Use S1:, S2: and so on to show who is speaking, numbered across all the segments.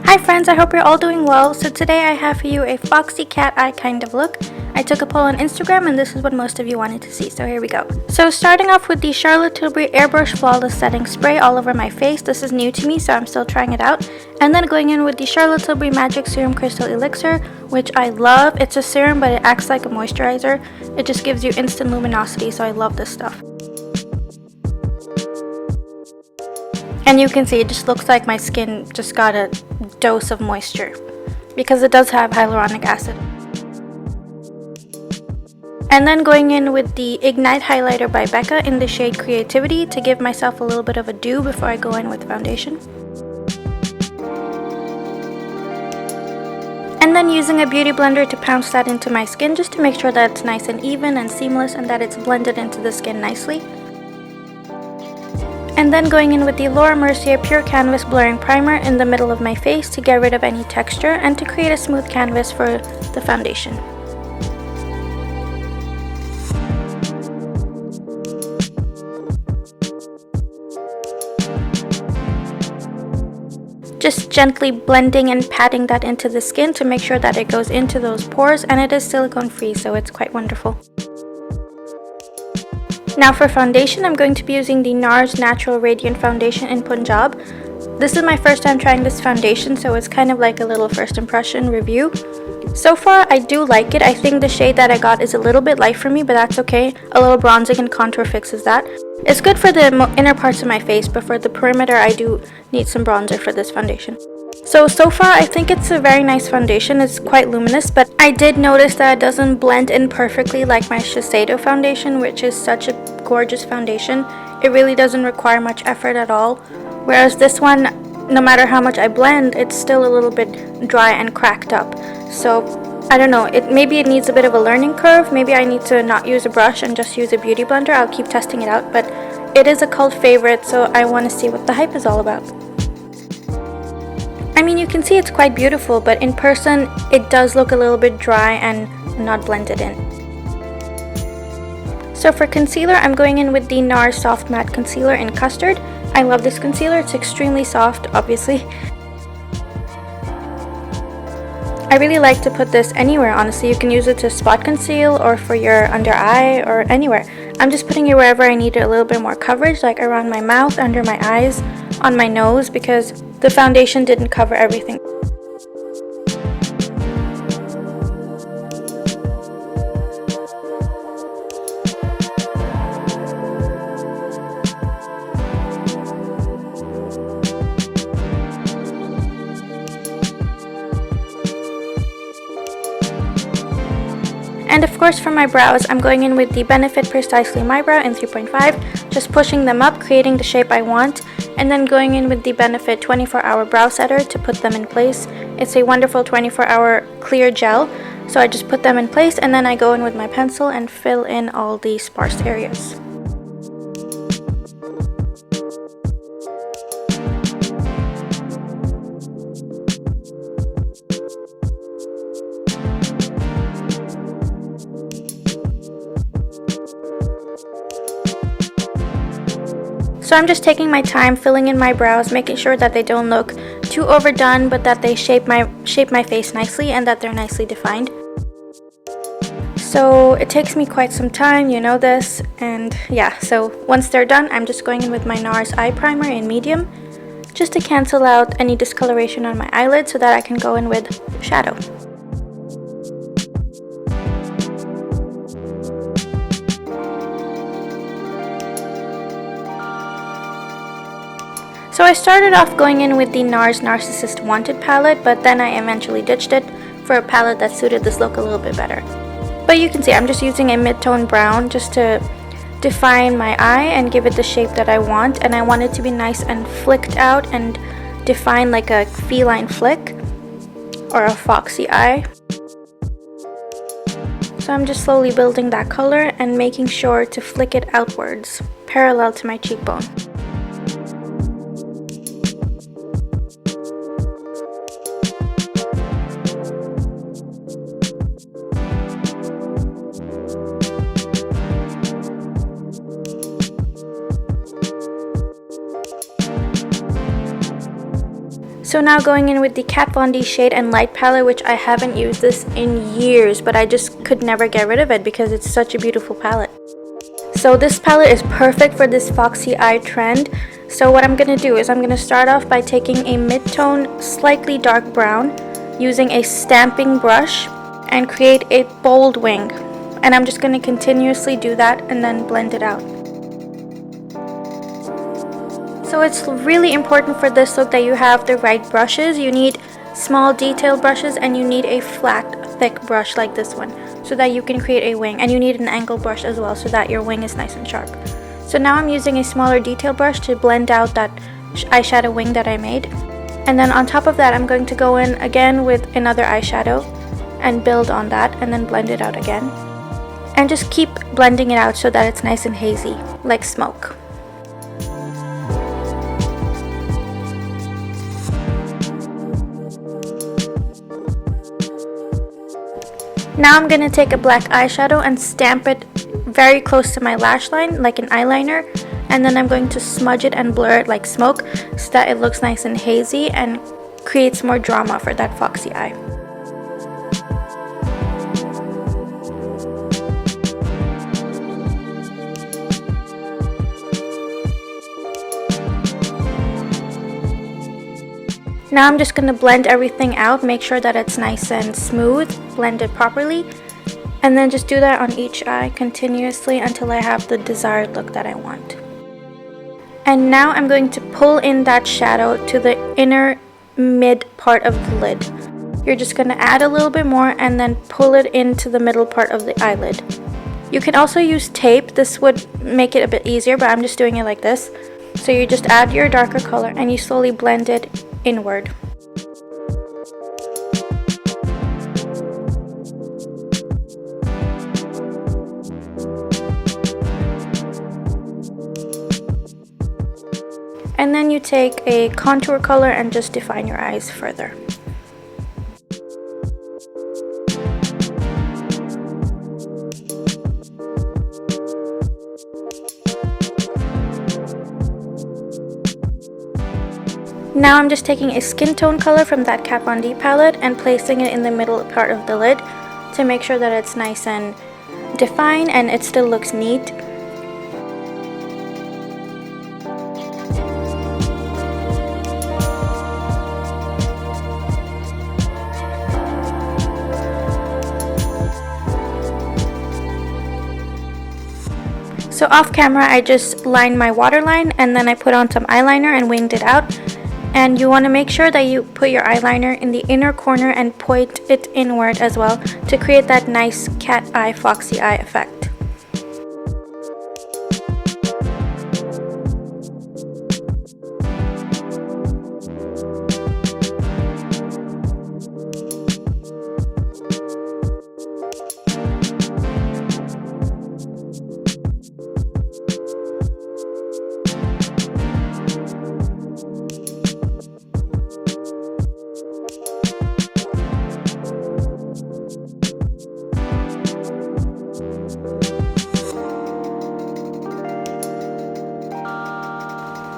S1: Hi friends, I hope you're all doing well. So today I have for you a foxy cat eye kind of look. I took a poll on Instagram and this is what most of you wanted to see, so here we go. So starting off with the Charlotte Tilbury Airbrush Flawless Setting Spray all over my face. This is new to me, so I'm still trying it out. And then going in with the Charlotte Tilbury Magic Serum Crystal Elixir, which I love. It's a serum, but it acts like a moisturizer. It just gives you instant luminosity, so I love this stuff. And you can see it just looks like my skin just got a dose of moisture because it does have hyaluronic acid. And then going in with the Ignite Highlighter by Becca in the shade Creativity to give myself a little bit of a dew before I go in with foundation. And then using a beauty blender to pounce that into my skin just to make sure that it's nice and even and seamless and that it's blended into the skin nicely. And then going in with the Laura Mercier Pure Canvas Blurring Primer in the middle of my face to get rid of any texture and to create a smooth canvas for the foundation. Just gently blending and patting that into the skin to make sure that it goes into those pores, and it is silicone free, so it's quite wonderful. Now for foundation, I'm going to be using the Nars Natural Radiant Foundation in Punjab. This is my first time trying this foundation, so it's kind of like a little first impression review. So far, I do like it. I think the shade that I got is a little bit light for me, but that's okay. A little bronzing and contour fixes that. It's good for the inner parts of my face, but for the perimeter, I do need some bronzer for this foundation. So far, I think it's a very nice foundation. It's quite luminous, but I did notice that it doesn't blend in perfectly like my Shiseido foundation, which is such a gorgeous foundation. It really doesn't require much effort at all. Whereas this one, no matter how much I blend, it's still a little bit dry and cracked up. So I don't know, maybe it needs a bit of a learning curve. Maybe I need to not use a brush and just use a beauty blender. I'll keep testing it out, but it is a cult favorite, so I want to see what the hype is all about. I mean, you can see it's quite beautiful, but in person it does look a little bit dry and not blended in. So for concealer, I'm going in with the Nars Soft Matte Concealer in Custard. I love this concealer. It's extremely soft, obviously. I really like to put this anywhere, honestly. You can use it to spot conceal or for your under eye or anywhere. I'm just putting it wherever I need a little bit more coverage, like around my mouth, under my eyes, on my nose, because the foundation didn't cover everything. And of course for my brows, I'm going in with the Benefit Precisely My Brow in 3.5, just pushing them up, creating the shape I want, and then going in with the Benefit 24-Hour Brow Setter to put them in place. It's a wonderful 24-hour clear gel, so I just put them in place and then I go in with my pencil and fill in all the sparse areas. So I'm just taking my time filling in my brows, making sure that they don't look too overdone, but that they shape my face nicely and that they're nicely defined. So it takes me quite some time, you know this, and yeah, so once they're done, I'm just going in with my Nars Eye Primer in medium, just to cancel out any discoloration on my eyelid so that I can go in with shadow. So I started off going in with the Nars Narsissist Wanted palette, but then I eventually ditched it for a palette that suited this look a little bit better. But you can see I'm just using a mid-tone brown just to define my eye and give it the shape that I want, and I want it to be nice and flicked out and define like a feline flick or a foxy eye. So I'm just slowly building that color and making sure to flick it outwards, parallel to my cheekbone. So now going in with the Kat Von D Shade and Light palette, which I haven't used this in years, but I just could never get rid of it because it's such a beautiful palette. So this palette is perfect for this foxy eye trend. So what I'm going to do is I'm going to start off by taking a mid-tone, slightly dark brown, using a stamping brush, and create a bold wing. And I'm just going to continuously do that and then blend it out. So it's really important for this look that you have the right brushes. You need small detail brushes and you need a flat, thick brush like this one so that you can create a wing. And you need an angle brush as well so that your wing is nice and sharp. So now I'm using a smaller detail brush to blend out that eyeshadow wing that I made. And then on top of that, I'm going to go in again with another eyeshadow and build on that and then blend it out again. And just keep blending it out so that it's nice and hazy, like smoke. Now I'm going to take a black eyeshadow and stamp it very close to my lash line, like an eyeliner. And then I'm going to smudge it and blur it like smoke so that it looks nice and hazy and creates more drama for that foxy eye. Now I'm just going to blend everything out, make sure that it's nice and smooth, blend it properly, and then just do that on each eye continuously until I have the desired look that I want. And now I'm going to pull in that shadow to the inner mid part of the lid. You're just going to add a little bit more and then pull it into the middle part of the eyelid. You can also use tape. This would make it a bit easier, but I'm just doing it like this. So you just add your darker color and you slowly blend it inward. And then you take a contour color and just define your eyes further. Now I'm just taking a skin tone color from that Kat Von D palette and placing it in the middle part of the lid to make sure that it's nice and defined and it still looks neat. So off camera I just lined my waterline and then I put on some eyeliner and winged it out. And you want to make sure that you put your eyeliner in the inner corner and point it inward as well to create that nice cat eye, foxy eye effect.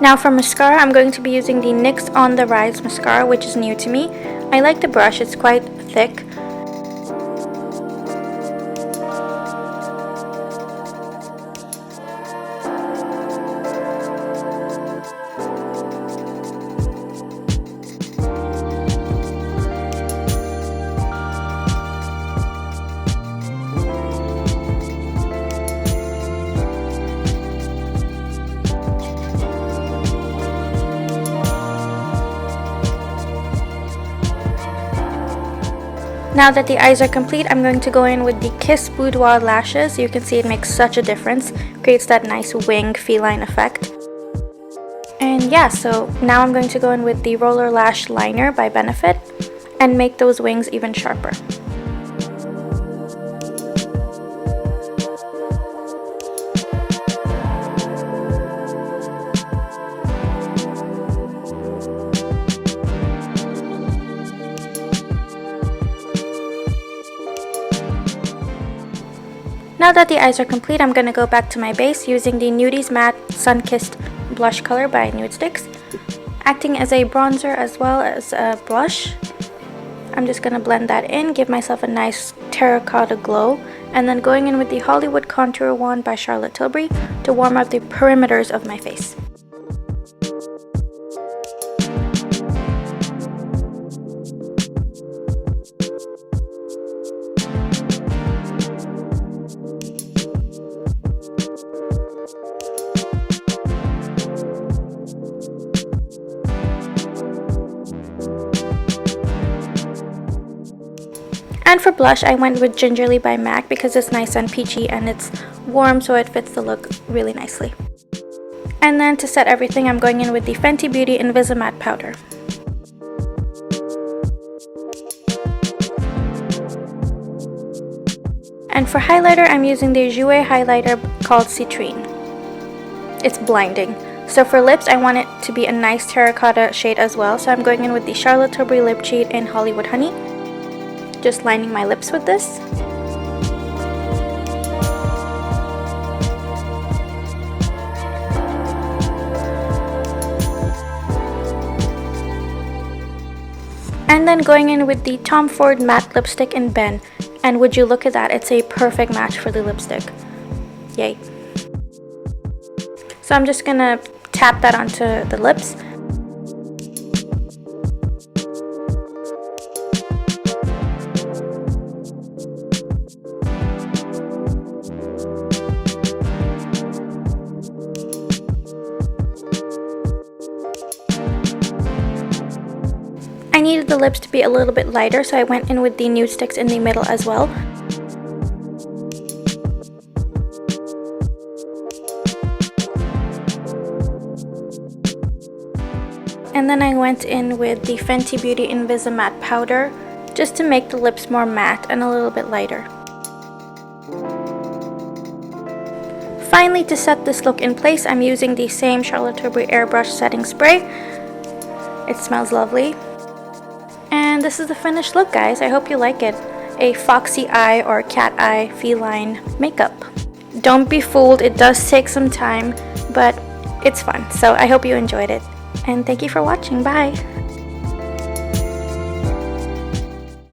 S1: Now for mascara, I'm going to be using the NYX On The Rise mascara, which is new to me. I like the brush, it's quite thick. Now that the eyes are complete, I'm going to go in with the Kiss Boudoir lashes. You can see it makes such a difference. Creates that nice wing feline effect. And yeah, so now I'm going to go in with the Roller Lash Liner by Benefit and make those wings even sharper. Now that the eyes are complete, I'm going to go back to my base using the Nudies Matte Sun Kissed Blush Color by Nude Sticks. acting as a bronzer as well as a blush. I'm just going to blend that in, give myself a nice terracotta glow, and then going in with the Hollywood Contour Wand by Charlotte Tilbury to warm up the perimeters of my face. And for blush, I went with Gingerly by MAC because it's nice and peachy and it's warm, so it fits the look really nicely. And then to set everything, I'm going in with the Fenty Beauty Invisimatte powder. And for highlighter, I'm using the Jouer highlighter called Citrine. It's blinding. So for lips, I want it to be a nice terracotta shade as well, so I'm going in with the Charlotte Tilbury Lip Cheat in Hollywood Honey. Just lining my lips with this. And then going in with the Tom Ford matte lipstick in Ben. And would you look at that, it's a perfect match for the lipstick. Yay. So I'm just gonna tap that onto the lips. I needed the lips to be a little bit lighter, so I went in with the nude sticks in the middle as well. And then I went in with the Fenty Beauty Invisimatte powder just to make the lips more matte and a little bit lighter. Finally, to set this look in place, I'm using the same Charlotte Tilbury airbrush setting spray. It smells lovely. And this is the finished look, guys. I hope you like it. A foxy eye or cat eye feline makeup. Don't be fooled, it does take some time, but it's fun. So I hope you enjoyed it. And thank you for watching. Bye!